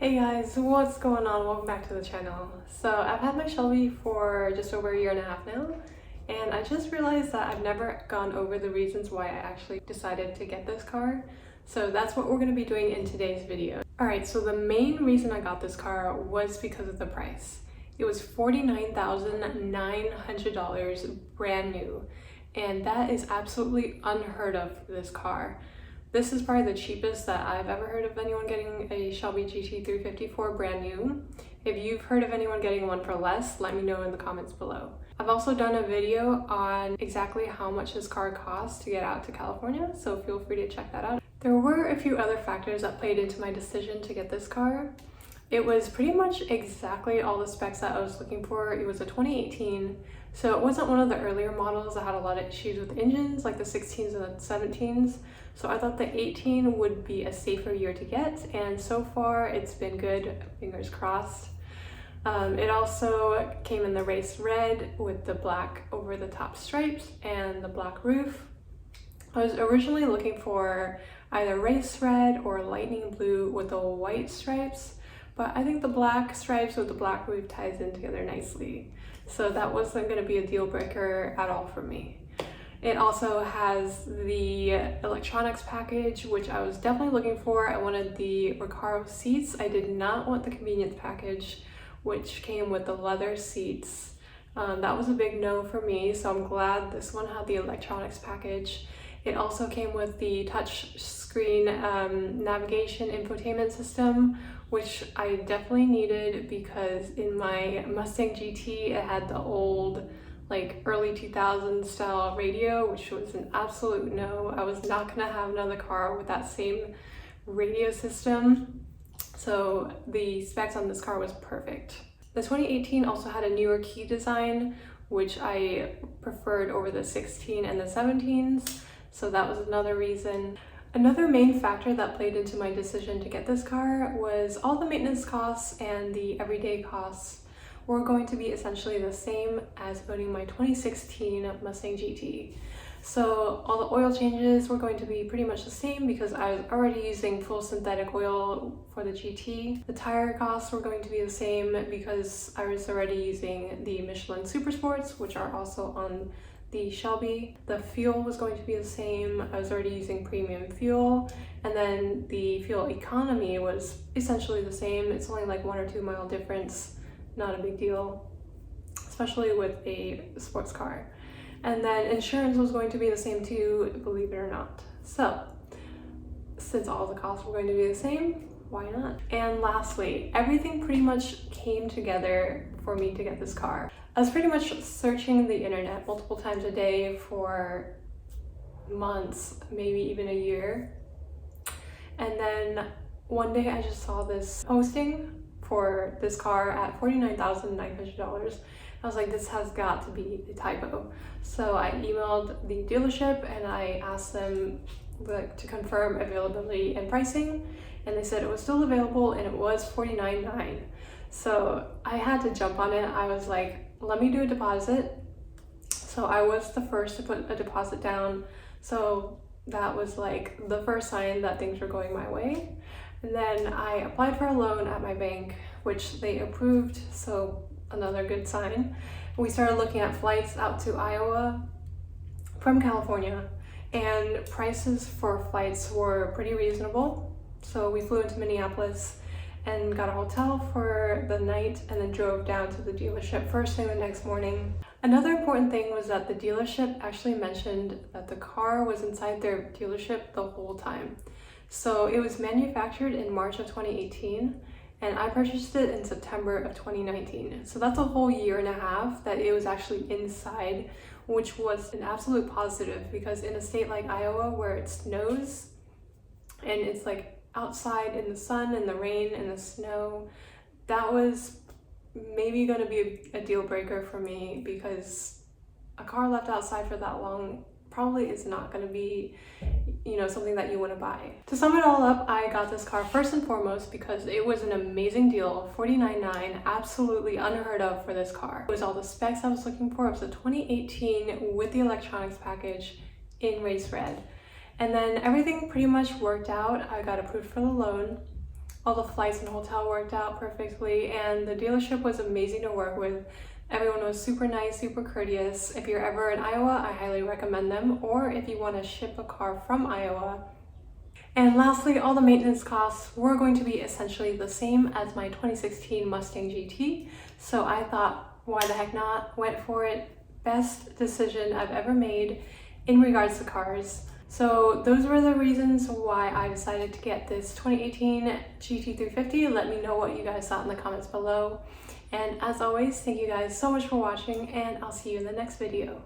Hey guys, what's going on? Welcome back to the channel. So I've had my Shelby for just over a year and a half now, and I just realized that I've never gone over the reasons why I actually decided to get this car. So that's what we're going to be doing in today's video. Alright, so the main reason I got this car was because of the price. It was $49,900 brand new, and that is absolutely unheard of for this car. This is probably the cheapest that I've ever heard of anyone getting a Shelby GT350 for brand new. If you've heard of anyone getting one for less, let me know in the comments below. I've also done a video on exactly how much this car costs to get out to California, so feel free to check that out. There were a few other factors that played into my decision to get this car. It was pretty much exactly all the specs that I was looking for. It was a 2018, so it wasn't one of the earlier models that had a lot of issues with engines, like the 16s and the 17s. So I thought the 18 would be a safer year to get, and so far it's been good, fingers crossed. It also came in the race red with the black over the top stripes and the black roof. I was originally looking for either race red or lightning blue with the white stripes, but I think the black stripes with the black roof ties in together nicely. So that wasn't going to be a deal breaker at all for me. It also has the electronics package, which I was definitely looking for. I wanted the Recaro seats. I did not want the convenience package, which came with the leather seats. That was a big no for me, so I'm glad this one had the electronics package. It also came with the touch screen navigation infotainment system, which I definitely needed because in my Mustang GT it had the old early 2000s style radio, which was an absolute no. I was not gonna have another car with that same radio system. So the specs on this car was perfect. The 2018 also had a newer key design, which I preferred over the 16 and the 17s. So that was another reason. Another main factor that played into my decision to get this car was all the maintenance costs and the everyday costs were going to be essentially the same as owning my 2016 Mustang GT. So all the oil changes were going to be pretty much the same because I was already using full synthetic oil for the GT. The tire costs were going to be the same because I was already using the Michelin Super Sports, which are also on the Shelby. The fuel was going to be the same. I was already using premium fuel, and then the fuel economy was essentially the same. It's only like 1 or 2 mile difference. Not a big deal, especially with a sports car. And then insurance was going to be the same too, believe it or not. So since all the costs were going to be the same, why not? And lastly, everything pretty much came together for me to get this car. I was pretty much searching the internet multiple times a day for months, maybe even a year. And then one day I just saw this posting for this car at $49,900. I was like, this has got to be a typo. So I emailed the dealership and I asked them to confirm availability and pricing, and they said it was still available and it was $49,900. So I had to jump on it. I was like, let me do a deposit. So I was the first to put a deposit down. So that was like the first sign that things were going my way. And then I applied for a loan at my bank, which they approved, so another good sign. We started looking at flights out to Iowa from California, and prices for flights were pretty reasonable. So we flew into Minneapolis and got a hotel for the night and then drove down to the dealership first thing the next morning. Another important thing was that the dealership actually mentioned that the car was inside their dealership the whole time. So it was manufactured in March of 2018 and I purchased it in September of 2019. So that's a whole year and a half that it was actually inside, which was an absolute positive because in a state like Iowa where it snows and it's like outside in the sun and the rain and the snow, that was maybe going to be a deal breaker for me because a car left outside for that long probably is not going to be, something that you want to buy. To sum it all up, I got this car first and foremost because it was an amazing deal. $49,900, absolutely unheard of for this car. It was all the specs I was looking for. It was a 2018 with the electronics package in race red. And then everything pretty much worked out. I got approved for the loan. All the flights and hotel worked out perfectly, and the dealership was amazing to work with. Everyone was super nice, super courteous. If you're ever in Iowa, I highly recommend them, or if you want to ship a car from Iowa. And lastly, all the maintenance costs were going to be essentially the same as my 2016 Mustang GT. So I thought, why the heck not? Went for it. Best decision I've ever made in regards to cars. So those were the reasons why I decided to get this 2018 GT350. Let me know what you guys thought in the comments below. And as always, thank you guys so much for watching, and I'll see you in the next video.